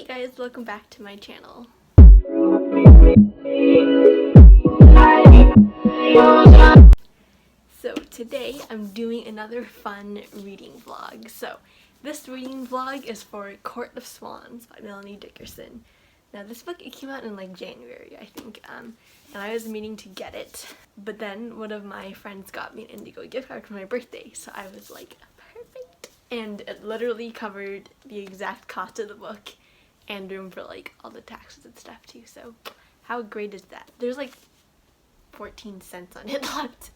guys, welcome back to my channel. So today I'm doing another fun reading vlog. So this reading vlog is for Court of Swans by Melanie Dickerson. Now this book, it came out in like January, I think, and I was meaning to get it, but then one of my friends got me an Indigo gift card for my birthday, so I was like, perfect. And it literally covered the exact cost of the book and room for like all the taxes and stuff too, so how great is that? There's like 14 cents on it left.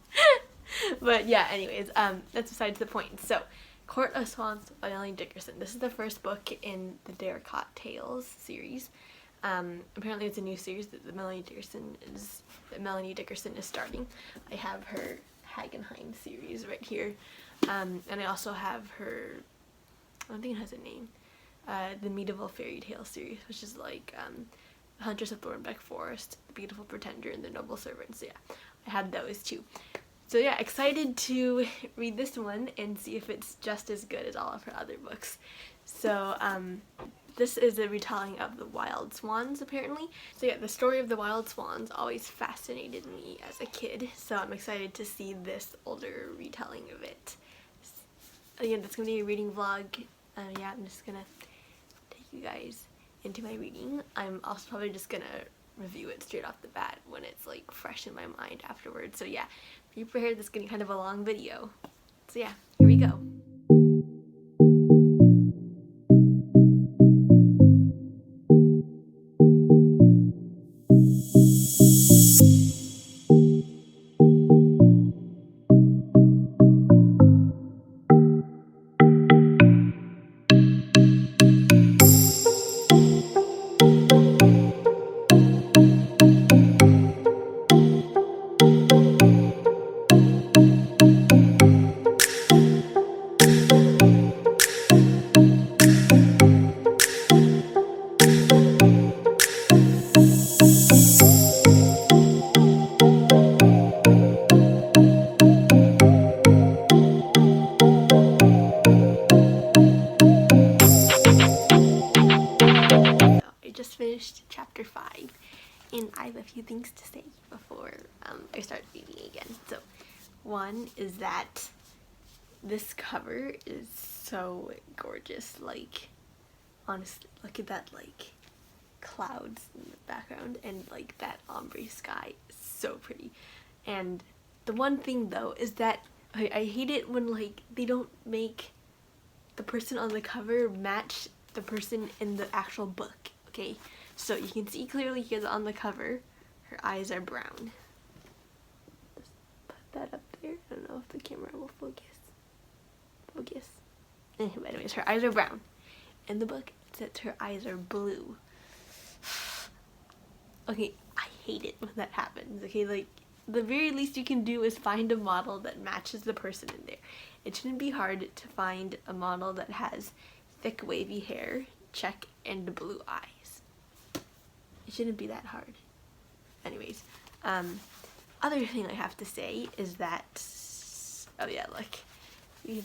But yeah, anyways, that's besides the point. So Court of Swans by Melanie Dickerson. This is the first book in the Derricott Tales series. Apparently it's a new series that Melanie Dickerson is starting. I have her Hagenheim series right here, and I also have her, I don't think it has a name, the Medieval Fairy Tale series, which is like Huntress of Thornbeck Forest, The Beautiful Pretender, and The Noble Servant. So yeah, I have those too. So yeah, excited to read this one and see if it's just as good as all of her other books. So this is a retelling of the Wild Swans, apparently. So yeah, the story of the Wild Swans always fascinated me as a kid, so I'm excited to see this older retelling of it. Again, that's going to be a reading vlog. Yeah, I'm just going to take you guys into my reading. I'm also probably just going to review it straight off the bat when it's like fresh in my mind afterwards. So yeah, be prepared, this is getting kind of a long video. So yeah, here we go. Finished chapter 5 and I have a few things to say before I start reading again. So one is that this cover is so gorgeous. Like, honestly, look at that, like, clouds in the background and like that ombre sky is so pretty. And the one thing though is that I hate it when like they don't make the person on the cover match the person in the actual book. Okay, so you can see clearly here that on the cover, her eyes are brown. Just put that up there. I don't know if the camera will focus. Anyways, her eyes are brown. In the book, it says her eyes are blue. Okay, I hate it when that happens. Okay, like, the very least you can do is find a model that matches the person in there. It shouldn't be hard to find a model that has thick wavy hair, check, and blue eyes. It shouldn't be that hard. Anyways, other thing I have to say is that, oh yeah, look, you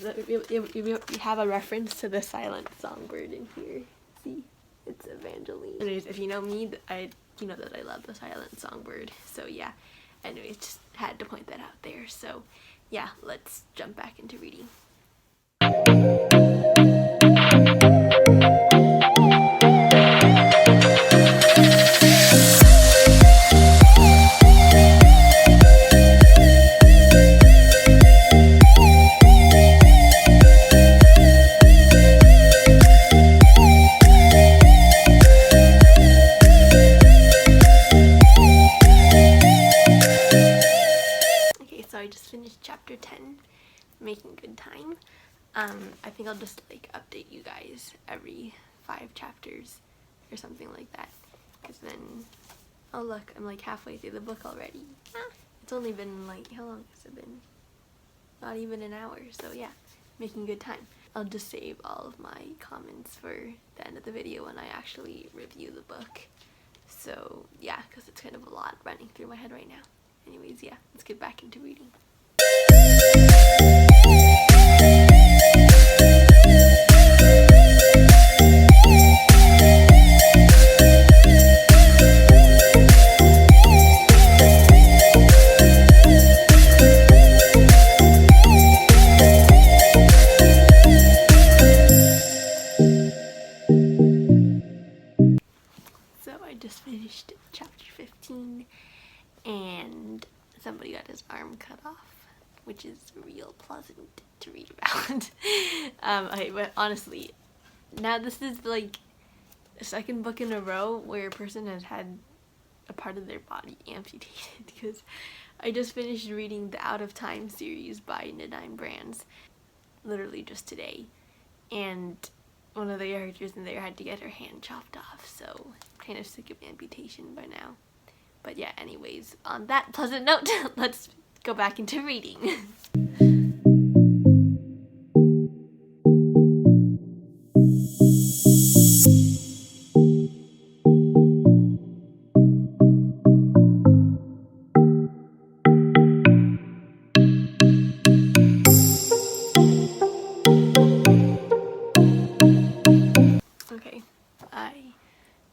have a reference to the silent songbird in here. See, it's Evangeline. Anyways, if you know me, you know that I love the silent songbird. So yeah, anyways, just had to point that out there. So yeah, let's jump back into reading. Chapter 10, Making Good Time. I think I'll just like update you guys every 5 chapters or something like that, because then, oh look, I'm like halfway through the book already. It's only been like, how long has it been? Not even an hour. So yeah, making good time. I'll just save all of my comments for the end of the video when I actually review the book. So yeah, because it's kind of a lot running through my head right now. Anyways, yeah, let's get back into reading. just finished chapter 15, and somebody got his arm cut off, which is real pleasant to read about. Okay, but honestly, now this is like the second book in a row where a person has had a part of their body amputated, because I just finished reading the Out of Time series by Nadine Brands literally just today, and one of the characters in there had to get her hand chopped off, so I'm kind of sick of amputation by now. But yeah, anyways, on that pleasant note, let's go back into reading. Okay, I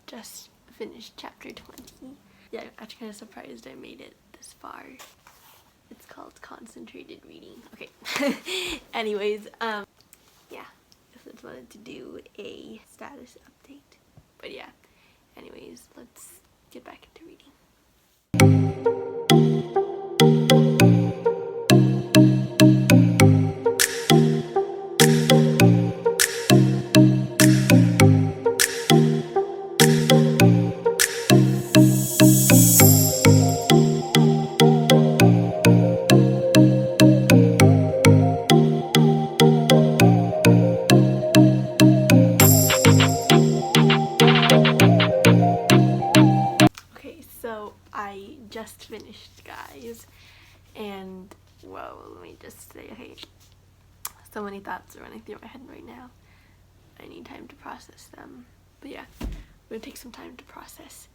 just finished chapter 20. Yeah, I'm actually kind of surprised I made it this far. It's called concentrated reading. Okay. Anyways, yeah, I just wanted to do a status update. But yeah, anyways, let's get back into reading. So I just finished, guys, and whoa, let me just say, okay, so many thoughts are running through my head right now. I need time to process them, but yeah, I'm gonna take some time to process,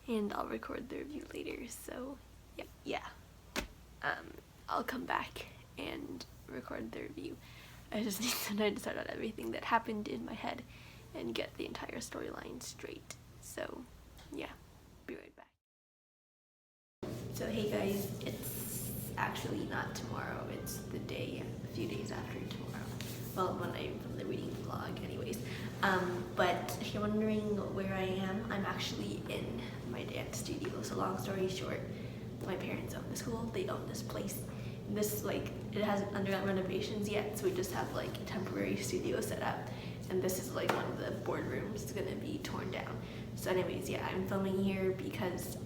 and I'll record the review later. So yeah, I'll come back and record the review. I just need some time to sort out everything that happened in my head and get the entire storyline straight. So yeah, be right back. So hey guys, it's actually not tomorrow, it's the day, a few days after tomorrow. Well, when I film the reading vlog anyways. But if you're wondering where I am, I'm actually in my dance studio. So long story short, my parents own the school, they own this place. This, like, it hasn't undergone renovations yet, so we just have like a temporary studio set up. And this is like one of the boardrooms, it's gonna be torn down. So anyways, yeah, I'm filming here because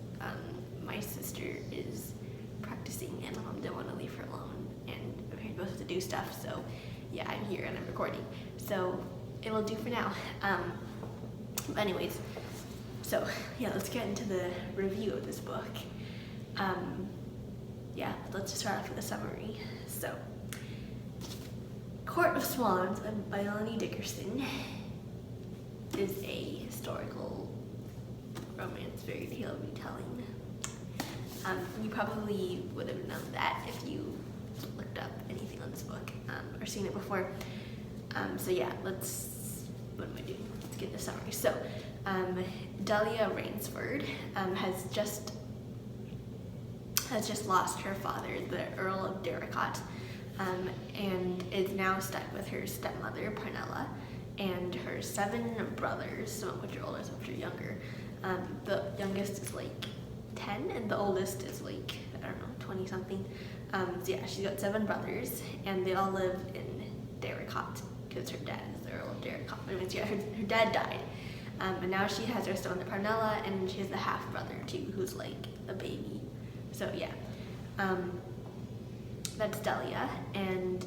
my sister is practicing and Mom didn't want to leave her alone, and we're supposed to do stuff, so yeah, I'm here and I'm recording. So it'll do for now. But anyways, so yeah, let's get into the review of this book. Yeah, let's just start off with a summary. So, Court of Swans by Melanie Dickerson is a historical romance fairy tale retelling. You probably would have known that if you looked up anything on this book or seen it before. So yeah, what am I doing? Let's get the summary. So, Delia Rainsford has just lost her father, the Earl of Derricott, and is now stuck with her stepmother, Parnella, and her 7 brothers, some of which are older, some of which are younger. The youngest is like 10, and the oldest is like, I don't know, 20 something. So yeah, she's got 7 brothers, and they all live in Derricott, because her dad is the Earl of Derricott. I mean, yeah, her dad died. And now she has her stepmother Parnella, and she has the half-brother too, who's like a baby. So yeah, that's Delia, and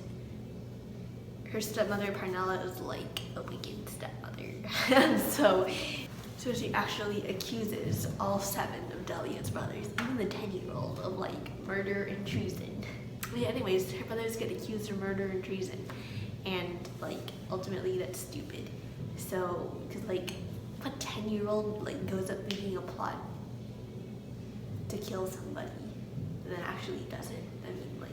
her stepmother Parnella is like a wicked stepmother. so she actually accuses all 7 of Delia's brothers, even the 10-year-old, of like murder and treason. But yeah, anyways, her brothers get accused of murder and treason, and like ultimately that's stupid. So, because like what 10-year-old like goes up making a plot to kill somebody and then actually does it? I mean, like,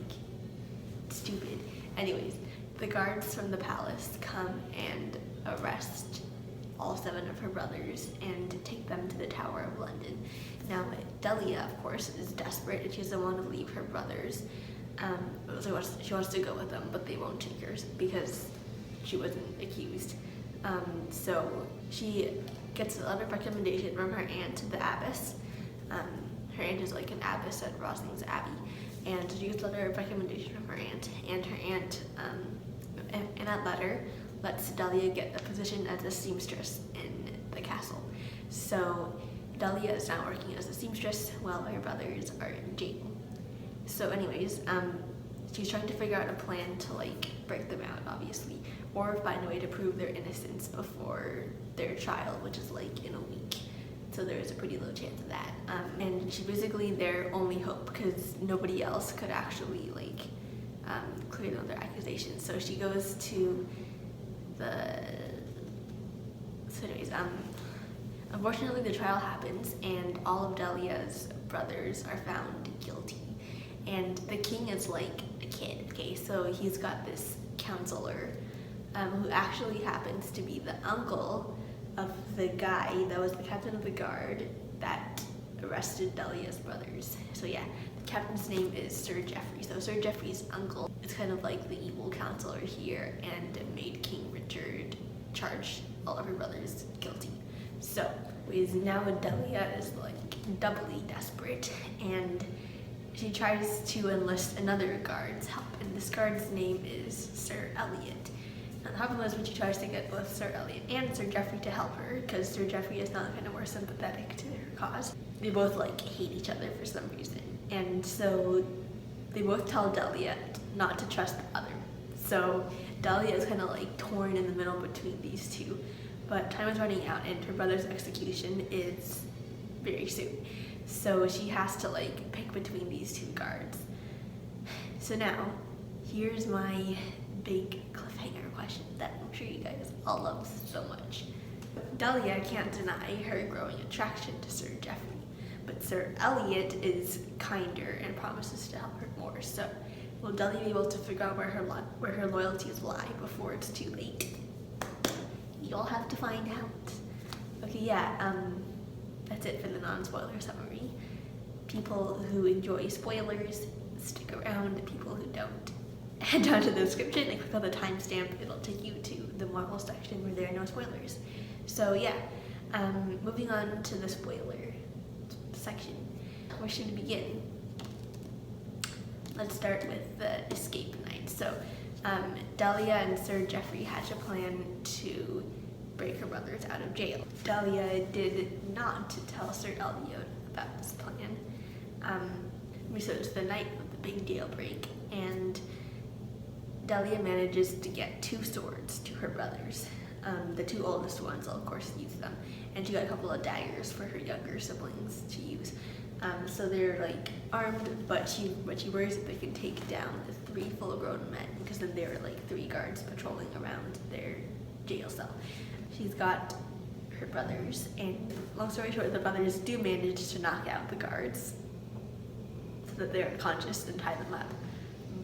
stupid. Anyways, the guards from the palace come and arrest all 7 of her brothers and take them to the Tower of London. Now, Delia, of course, is desperate and she doesn't want to leave her brothers. So she wants to go with them, but they won't take her because she wasn't accused. So she gets a letter of recommendation from her aunt, the abbess. Her aunt is like an abbess at Rosling's Abbey, and she gets a letter of recommendation from her aunt, and her aunt, in that letter, lets Delia get a position as a seamstress in the castle. So Delia is now working as a seamstress while her brothers are in jail. So anyways, she's trying to figure out a plan to like break them out, obviously, or find a way to prove their innocence before their trial, which is like in a week. So there's a pretty low chance of that. And she's basically their only hope because nobody else could actually like clear them their accusations. So she goes to so anyways, unfortunately the trial happens and all of Delia's brothers are found guilty. And the king is like a kid, okay? So he's got this counselor who actually happens to be the uncle of the guy that was the captain of the guard that arrested Delia's brothers. So yeah, the captain's name is Sir Geoffrey. So Sir Geoffrey's uncle is kind of like the evil counselor here and made King Richard charge all of her brothers guilty. So now Delia is like doubly desperate, and she tries to enlist another guard's help, and this guard's name is Sir Eliot. Now the problem was when she tries to get both Sir Eliot and Sir Geoffrey to help her, because Sir Geoffrey is now kind of more sympathetic to her cause. They both like hate each other for some reason, and so they both tell Delia not to trust the other. So Delia is kind of like torn in the middle between these two, but time is running out and her brother's execution is very soon. So she has to like pick between these two guards. So now, here's my big cliffhanger question that I'm sure you guys all love so much. Delia can't deny her growing attraction to Sir Geoffrey, but Sir Eliot is kinder and promises to help her more. So will Delia be able to figure out where her loyalties lie before it's too late? You'll have to find out. Okay, yeah, that's it for the non-spoiler summary. People who enjoy spoilers, stick around. People who don't, head down to the description and click on the timestamp. It'll take you to the Marvel section where there are no spoilers. So yeah, moving on to the spoiler section. Where should we begin? Let's start with the escape night. So Delia and Sir Geoffrey hatch a plan to break her brothers out of jail. Delia did not tell Sir Eliot about this plan. So it's the night of the big jailbreak, and Delia manages to get 2 swords to her brothers. The 2 oldest ones will of course use them, and she got a couple of daggers for her younger siblings to use. So they're like armed, but she worries that they can take down the 3 full-grown men, because then there are like 3 guards patrolling around their jail cell. She's got her brothers, and long story short, the brothers do manage to knock out the guards so that they're unconscious and tie them up.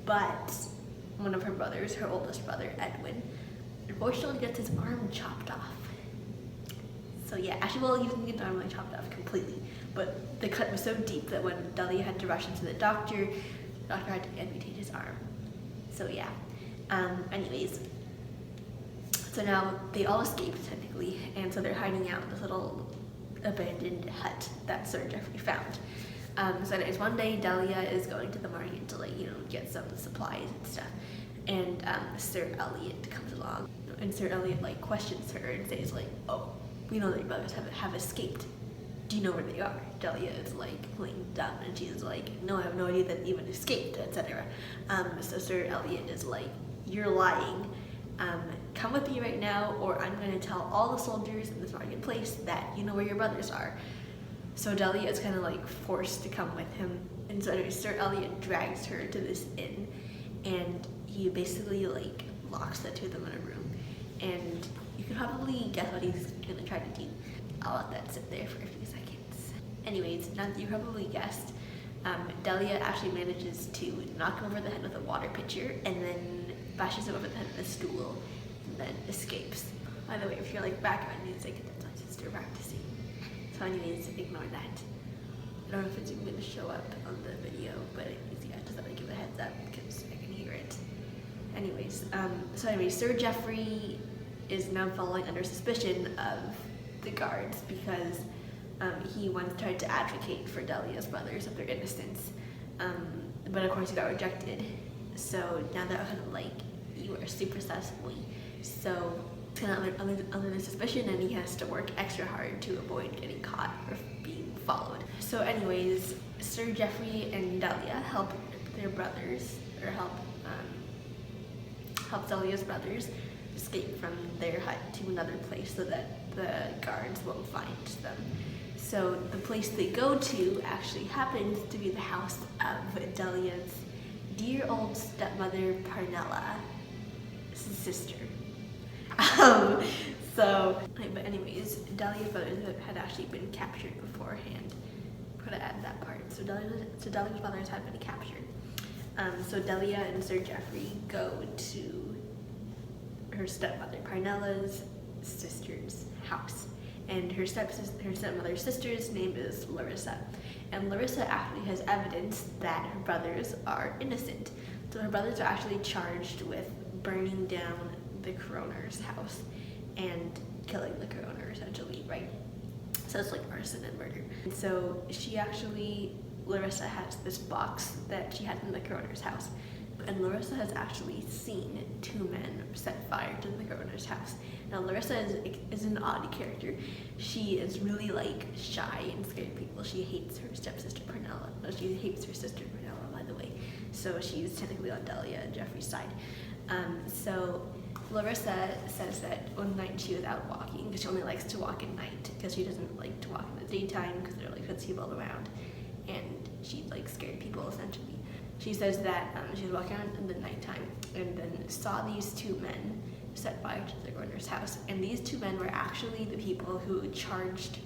But one of her brothers, her oldest brother, Edwin, unfortunately gets his arm chopped off. So yeah, actually, well, he didn't get his arm like chopped off completely, but the cut was so deep that when Delia had to rush into the doctor had to amputate his arm. So yeah, anyways, so now they all escaped technically, and so they're hiding out in this little abandoned hut that Sir Geoffrey found. So anyways, one day Delia is going to the market to like, get some supplies and stuff, and Sir Eliot comes along, and Sir Eliot like questions her and says like, oh, we know that your brothers have escaped. Do you know where they are? Delia is like laying down, and she's like, no, I have no idea that they even escaped, etc. So Sir Eliot is like, you're lying. Come with me right now, or I'm going to tell all the soldiers in this marketplace that you know where your brothers are. So Delia is kind of like forced to come with him, and so anyway, Sir Eliot drags her to this inn, and he basically like locks the 2 of them in a room, and you can probably guess what he's going to try to do. I'll let that sit there for a few seconds. Anyways, now that you probably guessed, Delia actually manages to knock him over the head with a water pitcher, and then bashes him over the head with a stool, and then escapes. By the way, if you're like background music, that's my sister practicing. So anyways, ignore that. I don't know if it's even going to show up on the video, but I just thought I'd give it a heads up because I can hear it. Anyways, Sir Geoffrey is now falling under suspicion of the guards because he once tried to advocate for Delia's brothers of their innocence, but of course he got rejected. So now they're kind of like, you are super sus, so it's kind of under the suspicion, and he has to work extra hard to avoid getting caught or being followed. So anyways, Sir Geoffrey and Delia help their brothers, or help Delia's brothers escape from their hut to another place so that the guards won't find them. So the place they go to actually happens to be the house of Delia's dear old stepmother, Parnella's sister. But anyways, Delia's brothers had actually been captured beforehand. I'm gonna add that part. So Delia's brothers had been captured. So Delia and Sir Geoffrey go to her stepmother, Parnella's sister's house. And her stepmother's sister's name is Larissa. And Larissa actually has evidence that her brothers are innocent. So her brothers are actually charged with burning down the coroner's house and killing the coroner, essentially, right? So it's like arson and murder. And so Larissa has this box that she had in the coroner's house. And Larissa has actually seen two men set fire to the coroner's house. Now Larissa is an odd character. She is really like shy and scared of people. She hates her stepsister Parnella. No, she hates her sister Parnella, by the way. So she's technically on Delia and Geoffrey's side. So Larissa says that one night she was out walking, because she only likes to walk at night, because she doesn't like to walk in the daytime because there are like people around, and she like scared people essentially. She says that she was walking around in the nighttime and then saw these two men set fire to the coroner's house. And these two men were actually the people who first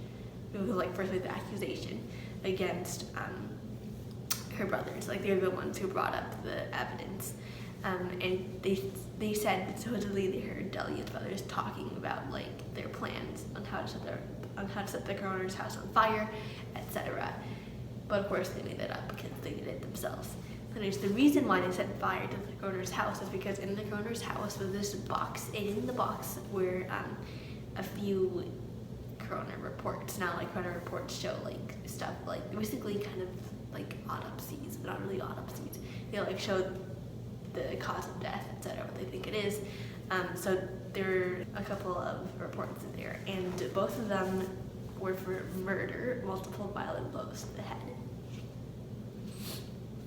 made the accusation against her brothers. Like, they were the ones who brought up the evidence. And they said that supposedly they heard Delia's brothers talking about like their plans on how to set the coroner's house on fire, etc. But of course they made that up because they did it themselves. Anyways, the reason why they set fire to the coroner's house is because in the coroner's house was this box, and in the box were a few coroner reports. Now, like, coroner reports show like stuff like basically kind of like autopsies, but not really autopsies. They like show the cause of death, etc., what they think it is. So there are a couple of reports in there, and both of them were for murder, multiple violent blows to the head.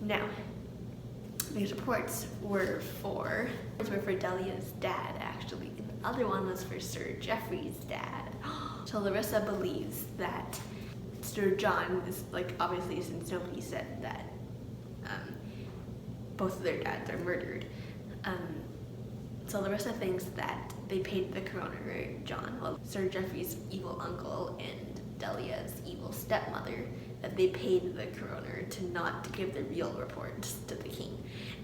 Now, these reports were for Delia's dad, actually, and the other one was for Sir Geoffrey's dad. So Larissa believes that Sir John is, like, obviously, since nobody said that both of their dads are murdered, so Larissa thinks that they paid the coroner, John, well, Sir Geoffrey's evil uncle and Delia's evil stepmother, that they paid the coroner to not give the real reports to the king,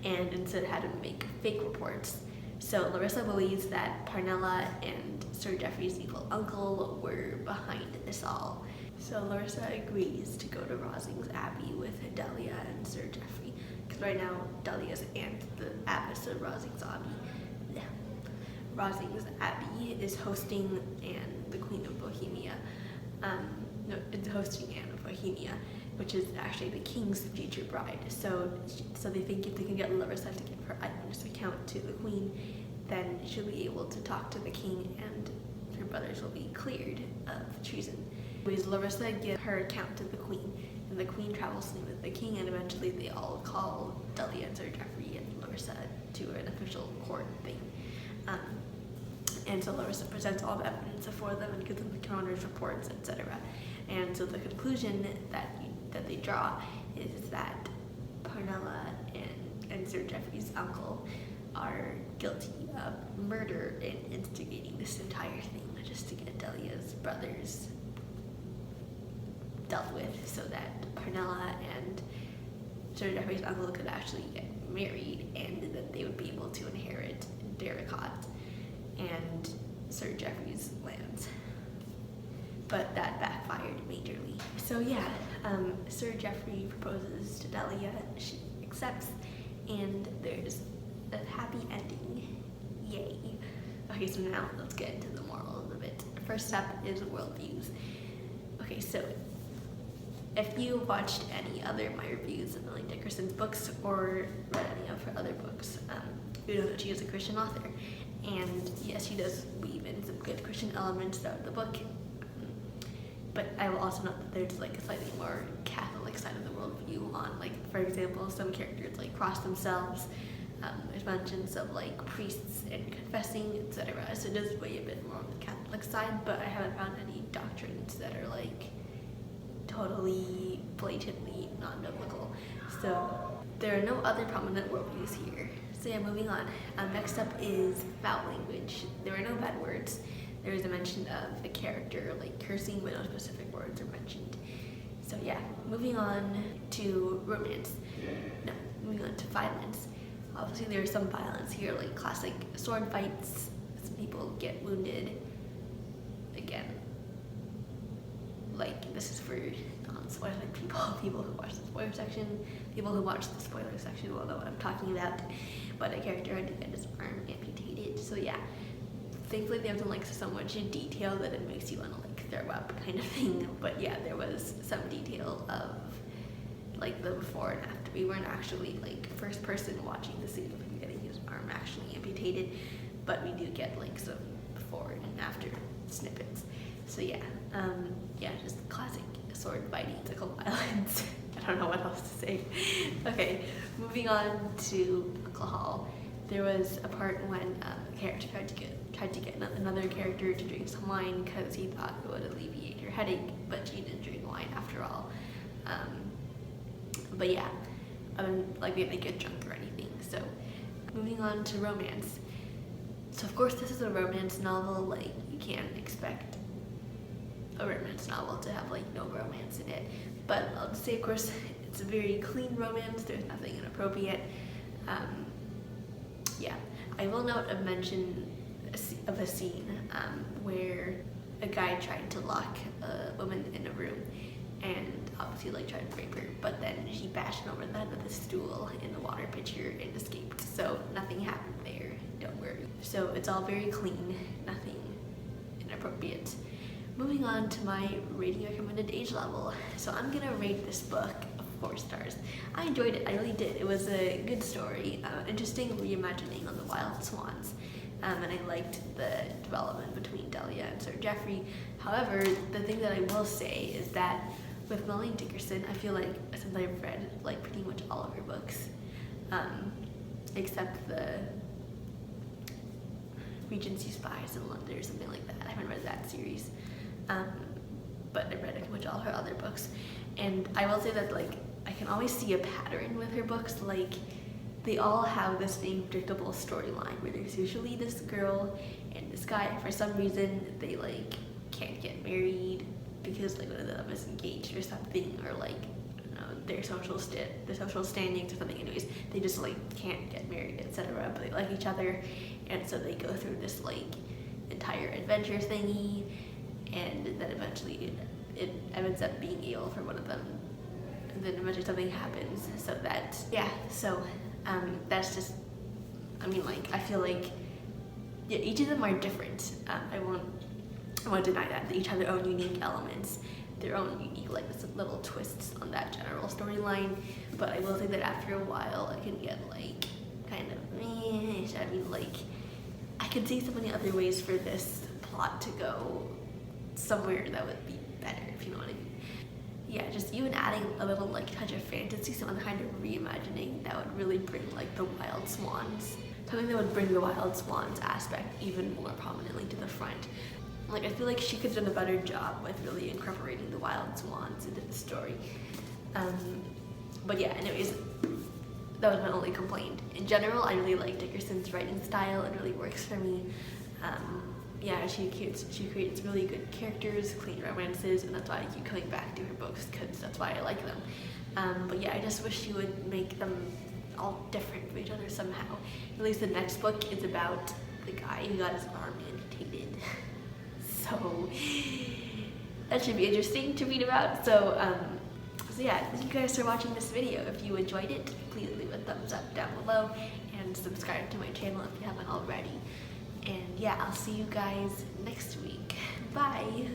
and instead had him make fake reports. So Larissa believes that Parnella and Sir Geoffrey's evil uncle were behind this all. So Larissa agrees to go to Rosings Abbey with Delia and Sir Geoffrey, because right now Delia's aunt, the abbess of Rosings Abbey, is hosting Anne, the Queen of Bohemia. It's hosting Anne of Bohemia, which is actually the king's future bride. So they think if they can get Larissa to give her eyewitness account to the queen, then she'll be able to talk to the king and her brothers will be cleared of treason. Anyways, Larissa gives her account to the queen, and the queen travels to meet with the king, and eventually they all call Delia and Sir Geoffrey and Larissa to an official court thing. And so Larissa presents all the evidence before them and gives them the coroner's reports, etc. And so the conclusion that they draw is that Parnella and Sir Geoffrey's uncle are guilty of murder and instigating this entire thing just to get Delia's brothers dealt with, so that Parnella and Sir Geoffrey's uncle could actually get married, and that they would be able to inherit Derricott and Sir Geoffrey's lands. But that backfired majorly. So yeah, Sir Geoffrey proposes to Delia, she accepts, and there's a happy ending. Yay. Okay. Okay, so now let's get into the morals of it. First up is worldviews. Okay, so if you watched any other of my reviews of Melanie Dickerson's books or read any of her other books, you know that she is a Christian author. And yes, she does weave in some good Christian elements throughout the book. But I will also note that there's like a slightly more Catholic side of the worldview on, like, for example, some characters like cross themselves. There's mentions of like priests and confessing, etc. So it does weigh a bit more on the Catholic side, but I haven't found any doctrines that are like totally blatantly non-biblical. So there are no other prominent worldviews here. So yeah, moving on. Next up is foul language. There are no bad words. There is a mention of a character like cursing, but no specific words are mentioned. So yeah, moving on to romance. No, moving on to violence. Obviously there's some violence here, like classic sword fights. Some people get wounded. Again, like this is for non-spoiler people who watch the spoiler section. People who watch the spoiler section will know what I'm talking about. But a character had to get his arm amputated. So yeah, thankfully they have done like so much detail that it makes you want to like throw up kind of thing. But yeah, there was some detail of like the before and after. We weren't actually like first person watching the scene of him getting his arm actually amputated, but we do get like some before and after snippets. So yeah, just classic sword fighting, physical violence. I don't know what else to say. Okay, moving on to alcohol. There was a part when a character tried to get another character to drink some wine because he thought it would alleviate her headache, but she didn't drink wine after all. But yeah, like they didn't get drunk or anything. So moving on to romance. So of course this is a romance novel. Like you can't expect a romance novel to have like no romance in it. But I'll just say, of course, it's a very clean romance. There's nothing inappropriate. Yeah, I will note a mention of a scene where a guy tried to lock a woman in a room and obviously like tried to rape her, but then she bashed him over the head with a stool in the water pitcher and escaped. So nothing happened there, don't worry. So it's all very clean, nothing inappropriate. Moving on to my rating recommended age level. So I'm gonna rate this book 4 stars. I enjoyed it, I really did. It was a good story, interesting reimagining on the Wild Swans. And I liked the development between Delia and Sir Geoffrey. However, the thing that I will say is that with Melanie Dickerson, I feel like since I've read like pretty much all of her books, except the Regency Spies in London or something like that. I haven't read that series, but I've read pretty much all her other books. And I will say that like I can always see a pattern with her books. Like they all have the same predictable storyline where there's usually this girl and this guy. For some reason, they like can't get married because like one of them is engaged or something, or like I don't know, their social standings or something. Anyways, they just like can't get married, etc. But they like each other, and so they go through this like entire adventure thingy, and then eventually it ends up being able for one of them, and then eventually something happens. So that that's just, I mean, like I feel like yeah, each of them are different. I won't deny that. They each have their own unique elements, their own unique like little twists on that general storyline. But I will say that after a while, I can get like kind of I mean, like I could see so many other ways for this plot to go somewhere that would be better, if you know what I mean. Yeah, just even adding a little like touch of fantasy, some other kind of reimagining that would really bring like the Wild Swans, something that would bring the Wild Swans aspect even more prominently to the front. Like I feel like she could have done a better job with really incorporating the Wild Swans into the story. But yeah, anyways, that was my only complaint. In general, I really like Dickerson's writing style. It really works for me. Yeah, she creates really good characters, clean romances, and that's why I keep coming back to her books, because that's why I like them. But yeah, I just wish she would make them all different from each other somehow. At least the next book is about the guy who got his arm amputated. So that should be interesting to read about. So yeah, thank you guys for watching this video. If you enjoyed it, please leave a thumbs up down below and subscribe to my channel if you haven't already. And yeah, I'll see you guys next week. Bye!